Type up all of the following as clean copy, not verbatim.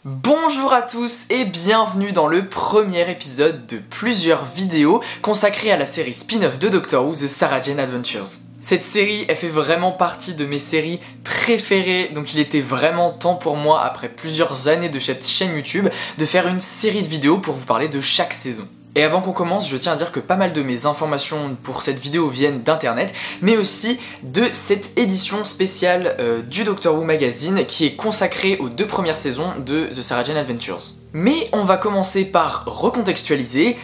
Bonjour à tous et bienvenue dans le premier épisode de plusieurs vidéos consacrées à la série spin-off de Doctor Who, The Sarah Jane Adventures. Cette série, elle fait vraiment partie de mes séries préférées, donc il était vraiment temps pour moi, après plusieurs années de cette chaîne YouTube, de faire une série de vidéos pour vous parler de chaque saison. Et avant qu'on commence, je tiens à dire que pas mal de mes informations pour cette vidéo viennent d'internet, mais aussi de cette édition spéciale du Doctor Who Magazine qui est consacrée aux deux premières saisons de The Sarah Jane Adventures. Mais on va commencer par recontextualiser,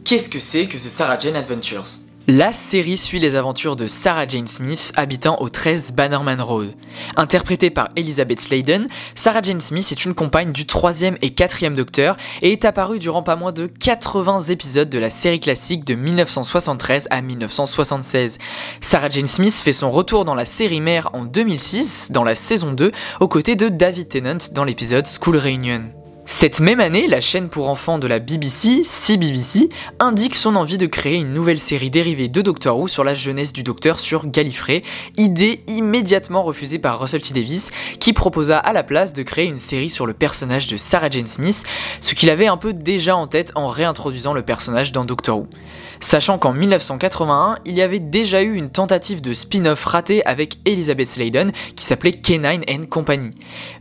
qu'est-ce que c'est que The Sarah Jane Adventures ? La série suit les aventures de Sarah Jane Smith habitant au 13 Bannerman Road. Interprétée par Elizabeth Sladen, Sarah Jane Smith est une compagne du 3e et 4e Docteur et est apparue durant pas moins de 80 épisodes de la série classique de 1973 à 1976. Sarah Jane Smith fait son retour dans la série mère en 2006, dans la saison 2, aux côtés de David Tennant dans l'épisode School Reunion. Cette même année, la chaîne pour enfants de la BBC, CBBC, indique son envie de créer une nouvelle série dérivée de Doctor Who sur la jeunesse du Docteur sur Gallifrey, idée immédiatement refusée par Russell T Davies, qui proposa à la place de créer une série sur le personnage de Sarah Jane Smith, ce qu'il avait un peu déjà en tête en réintroduisant le personnage dans Doctor Who. Sachant qu'en 1981, il y avait déjà eu une tentative de spin-off ratée avec Elizabeth Sladen qui s'appelait K9 and Company.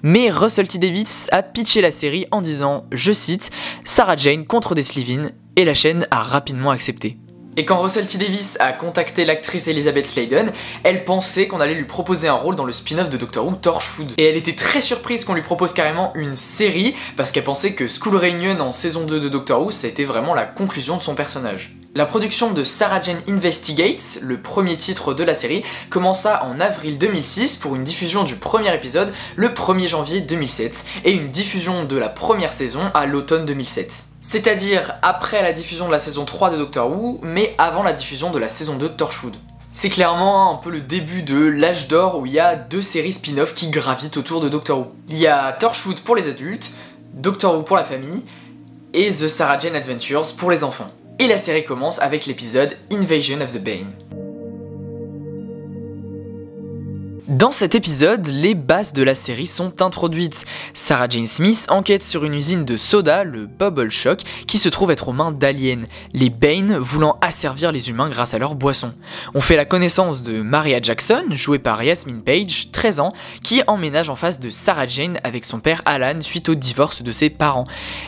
Mais Russell T Davies a pitché la série en disant, je cite, Sarah Jane contre des Slitheen, et la chaîne a rapidement accepté. Et quand Russell T Davies a contacté l'actrice Elizabeth Sladen, elle pensait qu'on allait lui proposer un rôle dans le spin-off de Doctor Who, Torchwood. Et elle était très surprise qu'on lui propose carrément une série, parce qu'elle pensait que School Reunion en saison 2 de Doctor Who, ça a été vraiment la conclusion de son personnage. La production de Sarah Jane Investigates, le premier titre de la série, commença en avril 2006 pour une diffusion du premier épisode le 1er janvier 2007 et une diffusion de la première saison à l'automne 2007. C'est-à-dire après la diffusion de la saison 3 de Doctor Who, mais avant la diffusion de la saison 2 de Torchwood. C'est clairement un peu le début de l'âge d'or où il y a deux séries spin-off qui gravitent autour de Doctor Who. Il y a Torchwood pour les adultes, Doctor Who pour la famille, et The Sarah Jane Adventures pour les enfants. Et la série commence avec l'épisode Invasion of the Bane. Dans cet épisode, les bases de la série sont introduites. Sarah Jane Smith enquête sur une usine de soda, le Bubble Shock, qui se trouve être aux mains d'aliens, les Bane voulant asservir les humains grâce à leur boisson. On fait la connaissance de Maria Jackson, jouée par Yasmin Page, 13 ans, qui emménage en face de Sarah Jane avec son père Alan suite au divorce de ses parents.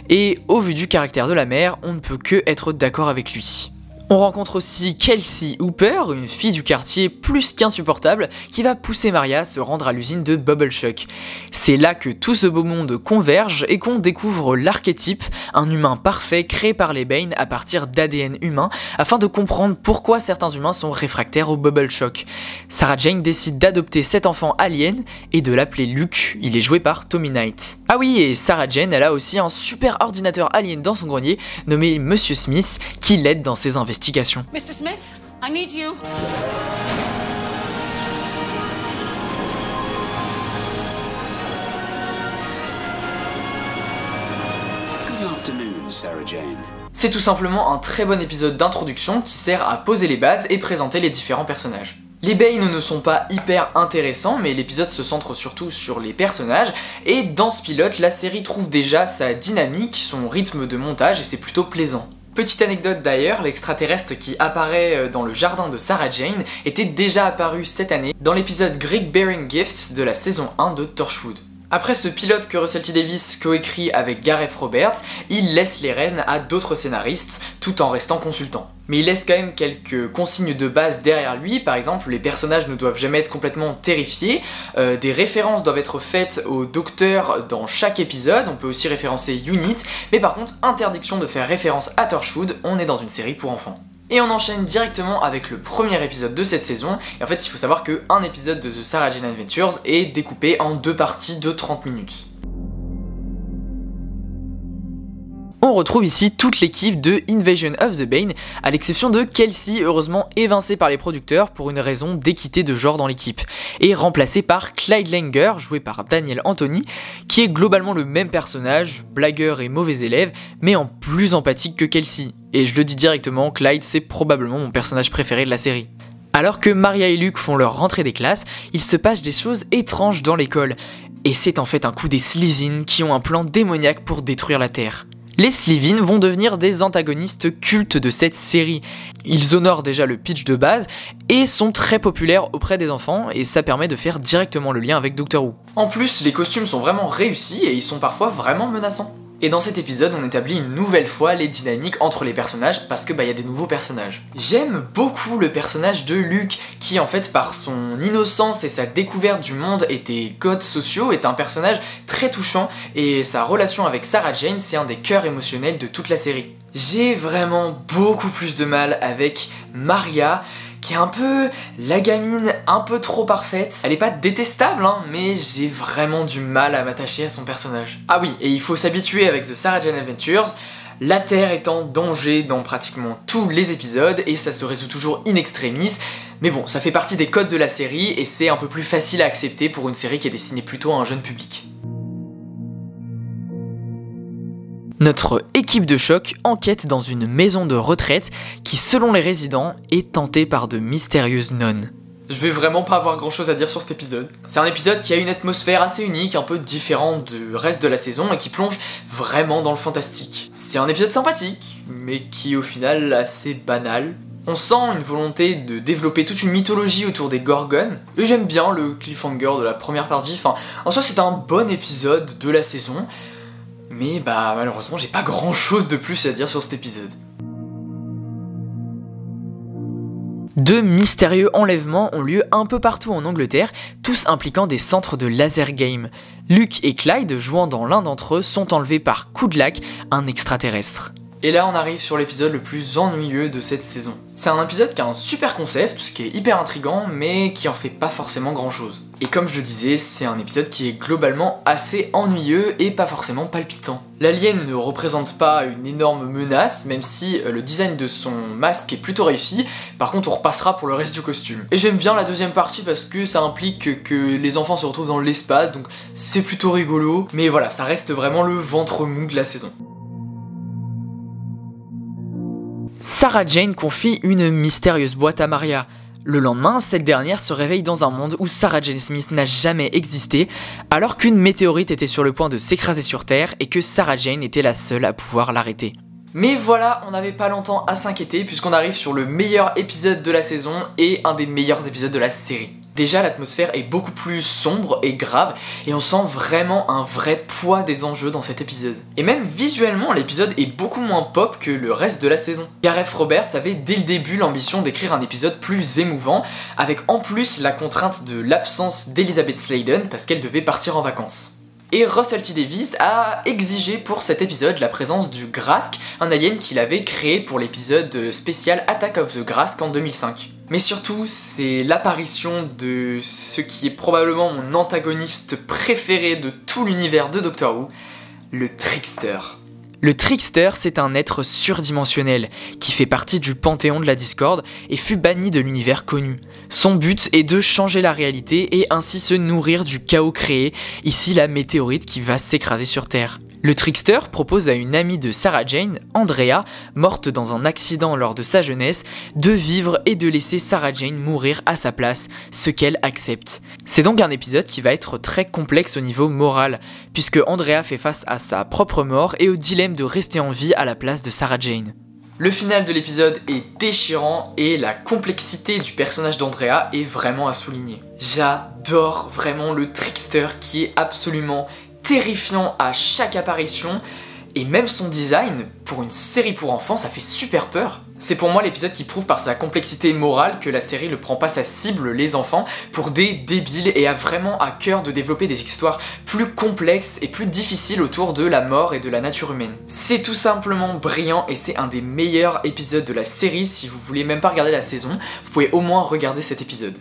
Et au vu du caractère de la mère, on ne peut que être d'accord avec lui. On rencontre aussi Kelsey Hooper, une fille du quartier plus qu'insupportable, qui va pousser Maria à se rendre à l'usine de Bubble Shock. C'est là que tout ce beau monde converge et qu'on découvre l'archétype, un humain parfait créé par les Bane à partir d'ADN humain, afin de comprendre pourquoi certains humains sont réfractaires au Bubble Shock. Sarah Jane décide d'adopter cet enfant alien et de l'appeler Luke, il est joué par Tommy Knight. Ah oui, et Sarah Jane, elle a aussi un super ordinateur alien dans son grenier, nommé Monsieur Smith, qui l'aide dans ses investigations. Mr. Smith, I need you. Good afternoon, Sarah Jane. C'est tout simplement un très bon épisode d'introduction qui sert à poser les bases et présenter les différents personnages. Les Bane ne sont pas hyper intéressants, mais l'épisode se centre surtout sur les personnages, et dans ce pilote, la série trouve déjà sa dynamique, son rythme de montage, et c'est plutôt plaisant. Petite anecdote d'ailleurs, l'extraterrestre qui apparaît dans le jardin de Sarah Jane était déjà apparu cette année dans l'épisode Greek Bearing Gifts de la saison 1 de Torchwood. Après ce pilote que Russell T Davies coécrit avec Gareth Roberts, il laisse les rênes à d'autres scénaristes tout en restant consultant. Mais il laisse quand même quelques consignes de base derrière lui, par exemple les personnages ne doivent jamais être complètement terrifiés, des références doivent être faites au docteur dans chaque épisode, on peut aussi référencer Unit, mais par contre interdiction de faire référence à Torchwood, on est dans une série pour enfants. Et on enchaîne directement avec le premier épisode de cette saison, et en fait il faut savoir qu'un épisode de The Sarah Jane Adventures est découpé en deux parties de 30 minutes. On retrouve ici toute l'équipe de Invasion of the Bane, à l'exception de Kelsey, heureusement évincée par les producteurs pour une raison d'équité de genre dans l'équipe, et remplacée par Clyde Langer, joué par Daniel Anthony, qui est globalement le même personnage, blagueur et mauvais élève, mais en plus empathique que Kelsey. Et je le dis directement, Clyde c'est probablement mon personnage préféré de la série. Alors que Maria et Luke font leur rentrée des classes, il se passe des choses étranges dans l'école. Et c'est en fait un coup des Slitheen qui ont un plan démoniaque pour détruire la Terre. Les Slitheen vont devenir des antagonistes cultes de cette série. Ils honorent déjà le pitch de base et sont très populaires auprès des enfants et ça permet de faire directement le lien avec Doctor Who. En plus, les costumes sont vraiment réussis et ils sont parfois vraiment menaçants. Et dans cet épisode, on établit une nouvelle fois les dynamiques entre les personnages parce que y a des nouveaux personnages. J'aime beaucoup le personnage de Luke qui en fait par son innocence et sa découverte du monde et des codes sociaux est un personnage très touchant et sa relation avec Sarah Jane c'est un des cœurs émotionnels de toute la série. J'ai vraiment beaucoup plus de mal avec Maria qui est un peu la gamine un peu trop parfaite. Elle est pas détestable, hein, mais j'ai vraiment du mal à m'attacher à son personnage. Ah oui, et il faut s'habituer avec The Sarah Jane Adventures, la Terre est en danger dans pratiquement tous les épisodes et ça se résout toujours in extremis, mais bon, ça fait partie des codes de la série et c'est un peu plus facile à accepter pour une série qui est destinée plutôt à un jeune public. Notre équipe de choc enquête dans une maison de retraite qui, selon les résidents, est tentée par de mystérieuses nonnes. Je vais vraiment pas avoir grand chose à dire sur cet épisode. C'est un épisode qui a une atmosphère assez unique, un peu différente du reste de la saison et qui plonge vraiment dans le fantastique. C'est un épisode sympathique, mais qui au final assez banal. On sent une volonté de développer toute une mythologie autour des Gorgones, et j'aime bien le cliffhanger de la première partie, enfin, en soi c'est un bon épisode de la saison, mais malheureusement j'ai pas grand chose de plus à dire sur cet épisode. De mystérieux enlèvements ont lieu un peu partout en Angleterre, tous impliquant des centres de laser game. Luke et Clyde, jouant dans l'un d'entre eux, sont enlevés par Kudlak, un extraterrestre. Et là on arrive sur l'épisode le plus ennuyeux de cette saison. C'est un épisode qui a un super concept, qui est hyper intriguant, mais qui en fait pas forcément grand chose. Et comme je le disais, c'est un épisode qui est globalement assez ennuyeux et pas forcément palpitant. L'alien ne représente pas une énorme menace, même si le design de son masque est plutôt réussi, par contre on repassera pour le reste du costume. Et j'aime bien la deuxième partie parce que ça implique que les enfants se retrouvent dans l'espace, donc c'est plutôt rigolo, mais voilà, ça reste vraiment le ventre mou de la saison. Sarah Jane confie une mystérieuse boîte à Maria. Le lendemain, cette dernière se réveille dans un monde où Sarah Jane Smith n'a jamais existé, alors qu'une météorite était sur le point de s'écraser sur Terre et que Sarah Jane était la seule à pouvoir l'arrêter. Mais voilà, on n'avait pas longtemps à s'inquiéter puisqu'on arrive sur le meilleur épisode de la saison et un des meilleurs épisodes de la série. Déjà, l'atmosphère est beaucoup plus sombre et grave, et on sent vraiment un vrai poids des enjeux dans cet épisode. Et même visuellement, l'épisode est beaucoup moins pop que le reste de la saison. Gareth Roberts avait dès le début l'ambition d'écrire un épisode plus émouvant, avec en plus la contrainte de l'absence d'Elizabeth Sladen parce qu'elle devait partir en vacances. Et Russell T Davies a exigé pour cet épisode la présence du Grask, un alien qu'il avait créé pour l'épisode spécial Attack of the Grask en 2005. Mais surtout, c'est l'apparition de ce qui est probablement mon antagoniste préféré de tout l'univers de Doctor Who, le Trickster. Le Trickster, c'est un être surdimensionnel qui fait partie du panthéon de la Discorde et fut banni de l'univers connu. Son but est de changer la réalité et ainsi se nourrir du chaos créé, ici la météorite qui va s'écraser sur Terre. Le Trickster propose à une amie de Sarah Jane, Andrea, morte dans un accident lors de sa jeunesse, de vivre et de laisser Sarah Jane mourir à sa place, ce qu'elle accepte. C'est donc un épisode qui va être très complexe au niveau moral, puisque Andrea fait face à sa propre mort et au dilemme de rester en vie à la place de Sarah Jane. Le final de l'épisode est déchirant et la complexité du personnage d'Andrea est vraiment à souligner. J'adore vraiment le Trickster qui est absolument terrifiant à chaque apparition et même son design, pour une série pour enfants, ça fait super peur. C'est pour moi l'épisode qui prouve par sa complexité morale que la série ne prend pas sa cible, les enfants, pour des débiles et a vraiment à cœur de développer des histoires plus complexes et plus difficiles autour de la mort et de la nature humaine. C'est tout simplement brillant et c'est un des meilleurs épisodes de la série. Si vous voulez même pas regarder la saison, vous pouvez au moins regarder cet épisode.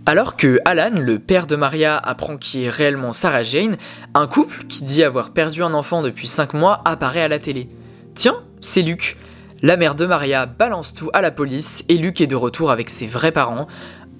Alors que Alan, le père de Maria, apprend qui est réellement Sarah Jane, un couple qui dit avoir perdu un enfant depuis 5 mois apparaît à la télé. Tiens, c'est Luke. La mère de Maria balance tout à la police et Luke est de retour avec ses vrais parents,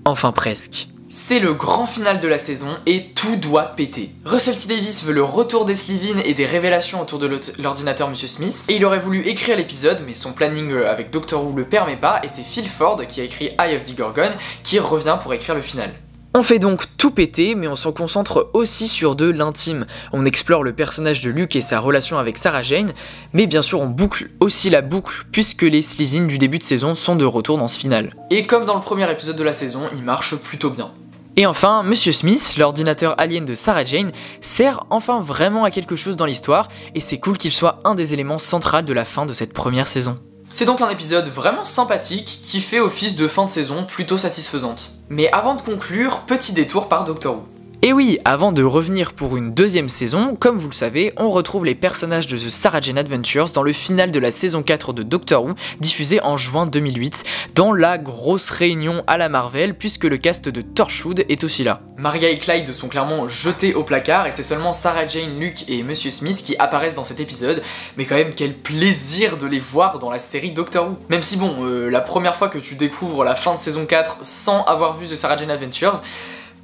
enfin presque. C'est le grand final de la saison et tout doit péter. Russell T Davies veut le retour des Slitheen et des révélations autour de l'ordinateur Monsieur Smith, et il aurait voulu écrire l'épisode, mais son planning avec Doctor Who le permet pas, et c'est Phil Ford qui a écrit Eye of the Gorgon qui revient pour écrire le final. On fait donc tout péter, mais on s'en concentre aussi sur de l'intime. On explore le personnage de Luke et sa relation avec Sarah Jane, mais bien sûr on boucle aussi la boucle, puisque les Slezins du début de saison sont de retour dans ce final. Et comme dans le premier épisode de la saison, il marche plutôt bien. Et enfin, Monsieur Smith, l'ordinateur alien de Sarah Jane, sert enfin vraiment à quelque chose dans l'histoire, et c'est cool qu'il soit un des éléments centraux de la fin de cette première saison. C'est donc un épisode vraiment sympathique qui fait office de fin de saison plutôt satisfaisante. Mais avant de conclure, petit détour par Doctor Who. Et oui, avant de revenir pour une deuxième saison, comme vous le savez, on retrouve les personnages de The Sarah Jane Adventures dans le final de la saison 4 de Doctor Who, diffusée en juin 2008, dans la grosse réunion à la Marvel, puisque le cast de Torchwood est aussi là. Maria et Clyde sont clairement jetés au placard, et c'est seulement Sarah Jane, Luke et Monsieur Smith qui apparaissent dans cet épisode, mais quand même quel plaisir de les voir dans la série Doctor Who. Même si bon, la première fois que tu découvres la fin de saison 4 sans avoir vu The Sarah Jane Adventures,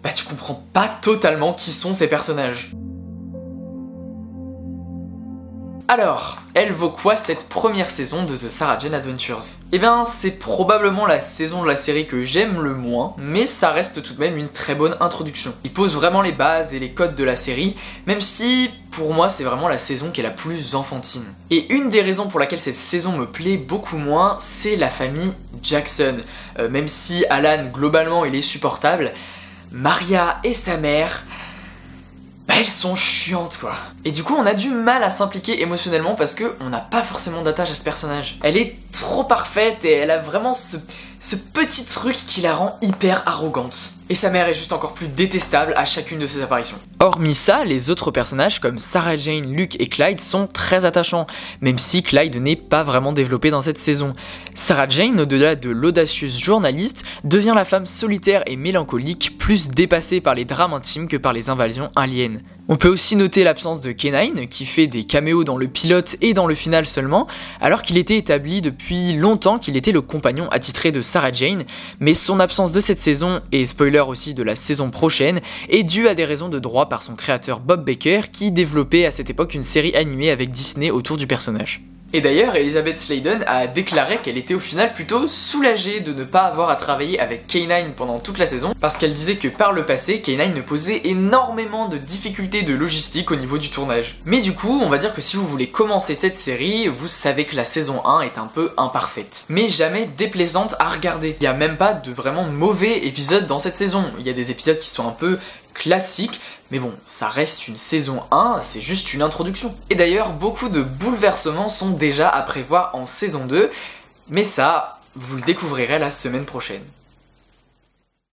bah tu comprends pas totalement qui sont ces personnages. Alors, elle vaut quoi cette première saison de The Sarah Jane Adventures? Eh bien, c'est probablement la saison de la série que j'aime le moins, mais ça reste tout de même une très bonne introduction. Il pose vraiment les bases et les codes de la série, même si, pour moi, c'est vraiment la saison qui est la plus enfantine. Et une des raisons pour laquelle cette saison me plaît beaucoup moins, c'est la famille Jackson. Même si Alan, globalement, il est supportable, Maria et sa mère, bah elles sont chiantes quoi. Et du coup on a du mal à s'impliquer émotionnellement parce que on n'a pas forcément d'attache à ce personnage. Elle est trop parfaite et elle a vraiment ce petit truc qui la rend hyper arrogante. Et sa mère est juste encore plus détestable à chacune de ses apparitions. Hormis ça, les autres personnages comme Sarah Jane, Luke et Clyde sont très attachants, même si Clyde n'est pas vraiment développé dans cette saison. Sarah Jane, au-delà de l'audacieuse journaliste, devient la femme solitaire et mélancolique, plus dépassée par les drames intimes que par les invasions aliens. On peut aussi noter l'absence de K9, qui fait des caméos dans le pilote et dans le final seulement, alors qu'il était établi depuis longtemps qu'il était le compagnon attitré de Sarah Jane, mais son absence de cette saison, et spoiler aussi de la saison prochaine, est due à des raisons de droit par son créateur Bob Baker, qui développait à cette époque une série animée avec Disney autour du personnage. Et d'ailleurs, Elizabeth Sladen a déclaré qu'elle était au final plutôt soulagée de ne pas avoir à travailler avec K9 pendant toute la saison, parce qu'elle disait que par le passé, K9 ne posait énormément de difficultés de logistique au niveau du tournage. Mais du coup, on va dire que si vous voulez commencer cette série, vous savez que la saison 1 est un peu imparfaite, mais jamais déplaisante à regarder. Il n'y a même pas de vraiment mauvais épisodes dans cette saison. Il y a des épisodes qui sont un peu classique, mais bon, ça reste une saison 1, c'est juste une introduction. Et d'ailleurs, beaucoup de bouleversements sont déjà à prévoir en saison 2, mais ça, vous le découvrirez la semaine prochaine.